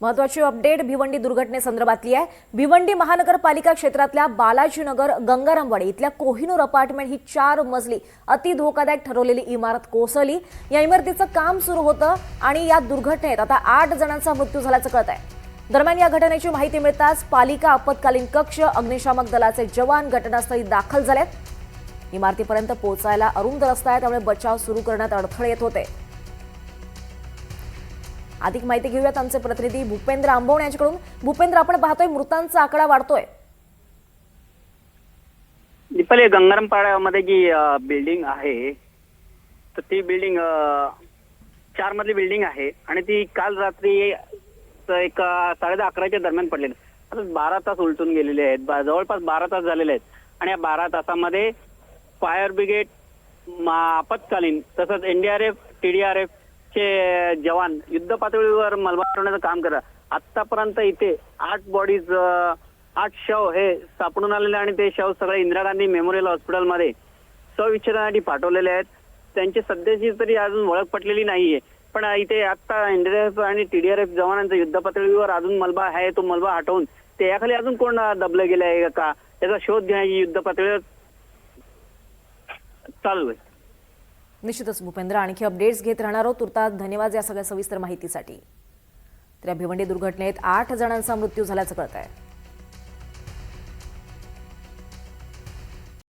महत्वाची अपडेट भिवंडी दुर्घटनेसंदर्भातली आहे। भिवंडी महानगरपालिका क्षेत्रातल्या बालाजीनगर गंगारामवाडी इथल्या कोहिनूर अपार्टमेंट ही 4 मजली अति धोकादायक ठरवलेली इमारत कोसळली। या इमारतीचं काम सुरू होतं आणि या दुर्घटनेत आता 8 जणांचा मृत्यू झाल्याचं कळत आहे। दरम्यान या घटनेची माहिती मिळताच पालिका आपत्कालीन कक्ष, अग्निशामक दलाचे जवान घटनास्थळी दाखल झालेत। इमारतीपर्यंत पोहोचायला अरुंद रस्ता आहे, त्यामुळे बचाव सुरू करण्यात अडथळे येत होते। अधिक माहिती घेऊयात आमचे प्रतिनिधी भूपेंद्र आंबवणे यांच्याकडून। भूपेंद्र, आपण पाहतोय मृतांचा आकडा वाढतोय। दीपाली, गंगारामपाड्यामध्ये जी बिल्डिंग आहे तर ती बिल्डिंग 4 मजली बिल्डिंग आहे आणि ती काल रात्री एक 10:30-11च्या दरम्यान पडलेली। आता 12 तास उलटून गेलेले आहेत, जवळपास 12 तास झालेले आहेत आणि या 12 तासामध्ये फायर ब्रिगेड, आपत्कालीन तसंच NDRF, TDRF चे जवान युद्ध पातळीवर मलबा हटवण्याचं काम करतात। आतापर्यंत इथे 8 बॉडीज, 8 शव हे सापडून आलेले आणि ते शव सगळे इंदिरा गांधी मेमोरियल हॉस्पिटलमध्ये शवविच्छेदनासाठी पाठवलेले आहेत। त्यांची सध्याची तरी अजून ओळख पटलेली नाहीये, पण इथे आता NDRF आणि TDRF जवानांचा युद्ध पातळीवर अजून मलबा आहे, तो मलबा हटवून त्याखाली अजून कोण दबलं गेलं आहे का याचा शोध घेण्याची युद्ध पातळीवर चालू आहे। निश्चितच भूपेंद्र, आणखी अपडेट्स घेत राहणार आहोत। तुर्तास धन्यवाद या सगळ्या सविस्तर माहितीसाठी। तर या भिवंडी दुर्घटनेत 8 जणांचा मृत्यू झाल्याचं कळत आहे।